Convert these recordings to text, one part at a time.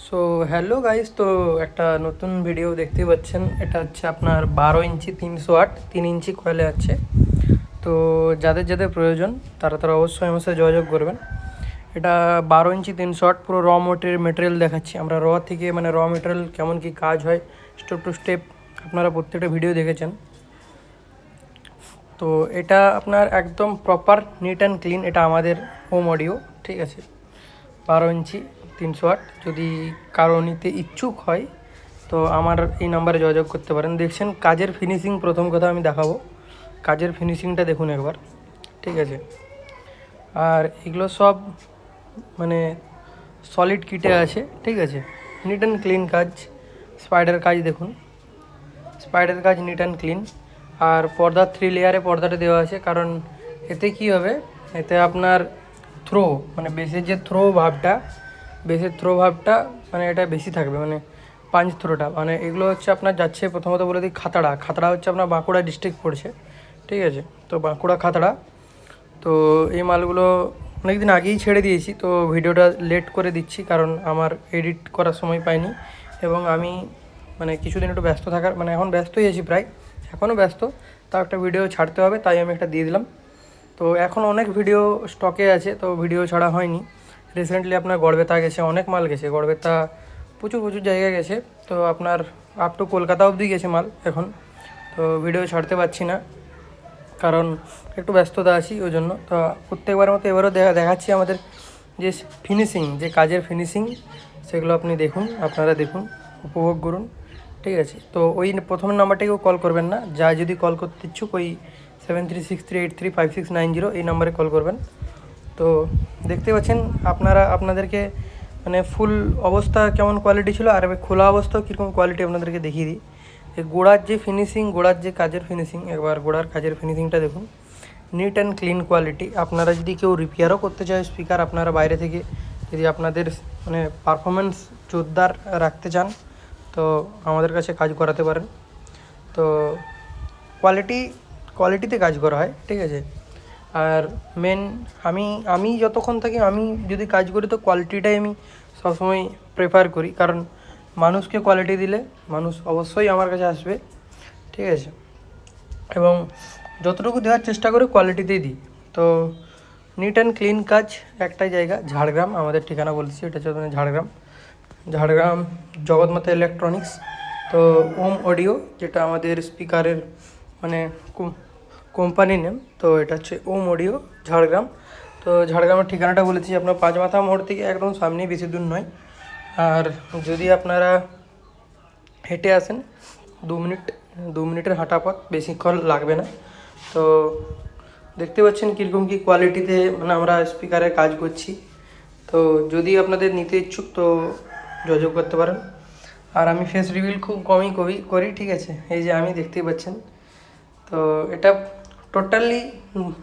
So hello guys, তো একটা নতুন ভিডিও দেখতে পাচ্ছেন। এটা হচ্ছে আপনার 12 ইঞ্চি 308 3 ইঞ্চি কয়েলে আছে। তো যাদের যাদের প্রয়োজন তারা অবশ্যই আমার সাথে যোগাযোগ করবেন। এটা 12 ইঞ্চি 308 পুরো মেটেরিয়াল দেখাচ্ছি আমরা। থেকে মানে মেটেরিয়াল কেমন কি কাজ হয় স্টেপ টু স্টেপ আপনারা প্রত্যেকটা ভিডিও দেখেছেন। তো এটা আপনার একদম প্রপার নিট অ্যান্ড ক্লিন। এটা আমাদের হোম অডিও, ঠিক আছে। 12 ইঞ্চি 308 যদি কারো নিতে ইচ্ছুক হয় তো আমার এই নাম্বারে যোগাযোগ করতে পারেন। দেখছেন কাজের ফিনিশিং, প্রথম কথা আমি দেখাবো কাজের ফিনিশিংটা দেখুন একবার, ঠিক আছে। আর এগুলো সব মানে সলিড কিটে আছে, ঠিক আছে। নিট অ্যান্ড ক্লিন কাজ, স্পাইডার কাজ দেখুন, স্পাইডার কাজ নিট অ্যান্ড ক্লিন। আর পর্দা 3 লেয়ারে পর্দাটা দেওয়া আছে, কারণ এতে কি হবে, এতে আপনার থ্রো মানে বেসের যে বেসের থ্রো ভাবটা মানে এটা বেশি থাকবে, মানে পাঞ্চ থ্রোটা। মানে এগুলো হচ্ছে আপনার যাচ্ছে, প্রথমত বলে দিই, খাতড়া হচ্ছে আপনার বাঁকুড়া ডিস্ট্রিক্ট পড়ছে, ঠিক আছে। তো বাঁকুড়া খাতড়া। তো এই মালগুলো অনেক দিন আগেই ছেড়ে দিয়েছি, তো ভিডিওটা লেট করে দিচ্ছি কারণ আমার এডিট করার সময় পাইনি। এবং আমি মানে কিছুদিন একটু ব্যস্ত থাকার, মানে এখন ব্যস্তই আছি, প্রায় এখনও ব্যস্ত, তাও একটা ভিডিও ছাড়তে হবে, তাই আমি একটা দিয়ে দিলাম। তো এখন অনেক ভিডিও স্টকে আছে, তো ভিডিও ছাড়া হয়নি। রিসেন্টলি আপনার গড়বেতা গেছে, অনেক মাল গেছে গড়বেতা, প্রচুর জায়গায় গেছে। তো আপনার আপ টু কলকাতা অবধি গেছে মাল এখন। তো ভিডিও ছাড়তে পারছি না কারণ একটু ব্যস্ততা আছি ওই জন্য। তো প্রত্যেকবার মতো এবারও দেখাচ্ছি আমাদের যে ফিনিশিং, যে কাজের ফিনিশিং, সেগুলো আপনি দেখুন, আপনারা দেখুন, উপভোগ করুন, ঠিক আছে। তো ওই প্রথম নাম্বারটাকেও কল করবেন না, যা যদি কল করতে ইচ্ছুক ওই 7363835690 এই নাম্বারে কল করবেন। তো দেখতে পাচ্ছেন আপনাদেরকে মানে ফুল অবস্থা কেমন কোয়ালিটি ছিল, আর খোলা অবস্থাও কীরকম কোয়ালিটি আপনাদেরকে দেখিয়ে দিই। গোড়ার যে ফিনিশিং, গোড়ার যে কাজের ফিনিশিং, একবার গোড়ার কাজের ফিনিশিংটা দেখুন, নিট অ্যান্ড ক্লিন কোয়ালিটি। আপনারা যদি কেউ রিপেয়ারও করতে চায় স্পিকার, আপনারা বাইরে থেকে যদি আপনাদের মানে পারফরমেন্স জোরদার রাখতে চান তো আমাদের কাছে কাজ করাতে পারেন। তো কোয়ালিটিতে কাজ করা হয়, ঠিক আছে। আর মেন আমি যতক্ষণ থাকি, আমি যদি কাজ করি তো কোয়ালিটিটাই আমি সবসময় প্রেফার করি, কারণ মানুষকে কোয়ালিটি দিলে মানুষ অবশ্যই আমার কাছে আসবে, ঠিক আছে। এবং যতটুকু দেওয়ার চেষ্টা করি কোয়ালিটিতেই দিই। তো নিট অ্যান্ড ক্লিন কাজ একটাই জায়গা, ঝাড়গ্রাম। আমাদের ঠিকানা বলছি, এটা হচ্ছে ঝাড়গ্রাম জগৎমাতা ইলেকট্রনিক্স। তো ওম অডিও, যেটা আমাদের স্পিকারের মানে কোম্পানি নেম, তো এটা হচ্ছে ওম অডিও ঝাড়গ্রাম। তো ঝাড়গ্রামের ঠিকানাটা বলেছি আপনার পাঁচমাথা মোড় থেকে একদম সামনেই, বেশি দূর নয়। আর যদি আপনারা হেঁটে আসেন 2 মিনিটের হাঁটা পথ, বেশিক্ষণ লাগবে না। তো দেখতে পাচ্ছেন কীরকম কী কোয়ালিটিতে মানে আমরা স্পিকারে কাজ করছি। তো যদি আপনাদের নিতে ইচ্ছুক তো যোগাযোগ করতে পারেন। আর আমি ফেস রিভিল খুব কমই করি, ঠিক আছে। এই যে আমি, দেখতেই পাচ্ছেন। তো এটা টোটালি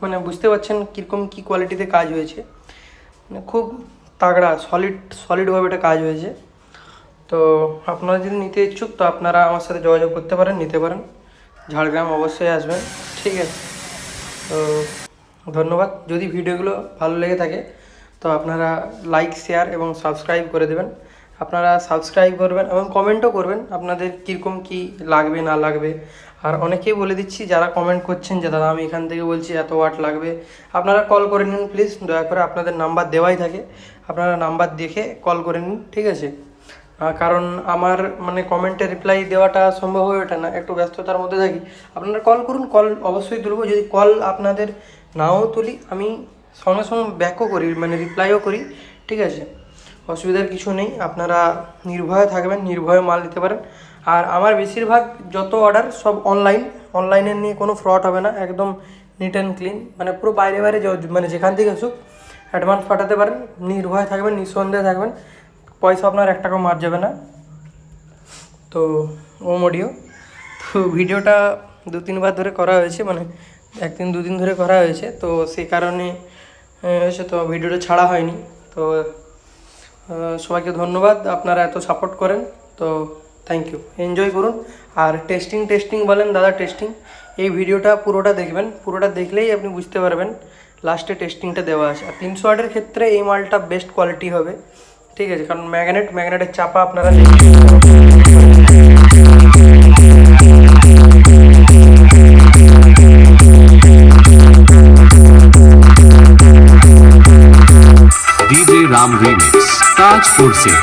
মানে বুঝতে পারছেন কীরকম কী কোয়ালিটিতে কাজ হয়েছে, মানে খুব তাগড়া সলিডভাবে এটা কাজ হয়েছে। তো আপনারা যদি নিতে ইচ্ছুক তো আপনারা আমার সাথে যোগাযোগ করতে পারেন, নিতে পারেন। ঝাড়গ্রাম অবশ্যই আসবেন, ঠিক আছে। তো ধন্যবাদ। যদি ভিডিওগুলো ভালো লেগে থাকে তো আপনারা লাইক, শেয়ার এবং সাবস্ক্রাইব করে দেবেন। আপনারা সাবস্ক্রাইব করবেন এবং কমেন্টও করবেন আপনাদের কীরকম কী লাগবে না লাগবে। আর অনেকেই বলে দিচ্ছি যারা কমেন্ট করছেন যে দাদা আমি এখান থেকে বলছি এত ওয়াট লাগবে, আপনারা কল করে নিন প্লিজ, দয়া করে। আপনাদের নাম্বার দেওয়াই থাকে, আপনারা নাম্বার দেখে কল করে নিন, ঠিক আছে। কারণ আমার মানে কমেন্টে রিপ্লাই দেওয়াটা সম্ভব হয়ে ওঠে না, একটু ব্যস্ততার মধ্যে থাকি। আপনারা কল করুন, কল অবশ্যই তুলব। যদি কল আপনাদের নাও তুলি আমি সঙ্গে সঙ্গে ব্যাকও করি, মানে রিপ্লাইও করি, ঠিক আছে। অসুবিধার কিছু নেই, আপনারা নির্ভয়ে থাকবেন, নির্ভয়ে মাল নিতে পারেন। আর আমার বেশিরভাগ যত অর্ডার সব অনলাইনের নিয়ে কোনো ফ্রড হবে না, একদম নিট অ্যান্ড ক্লিন। মানে পুরো বাইরে মানে যেখান থেকে আসুক অ্যাডভান্স পাঠাতে পারেন, নির্ভয়ে থাকবেন, নিঃসন্দেহে থাকবেন, পয়সা আপনার 1 টাকাও মার যাবে না। তো ওম অডিও, তো ভিডিওটা 2-3 বার ধরে করা হয়েছে, মানে 1-2 দিন ধরে করা হয়েছে, তো সেই কারণে হয়েছে, তো ভিডিওটা ছাড়া হয়নি। তো সবাইকে ধন্যবাদ, আপনারা এত সাপোর্ট করেন, তো থ্যাংক ইউ। এনজয় করুন। আর টেস্টিং বলেন দাদা, টেস্টিং এই ভিডিওটা পুরোটা দেখবেন, পুরোটা দেখলেই আপনি বুঝতে পারবেন লাস্টে টেস্টিংটা দেওয়া আছে। আর 308-এর ক্ষেত্রে এই মালটা বেস্ট কোয়ালিটি হবে, ঠিক আছে, কারণ ম্যাগনেটের চাপা আপনারা DJ Ram Remix, Tajpur se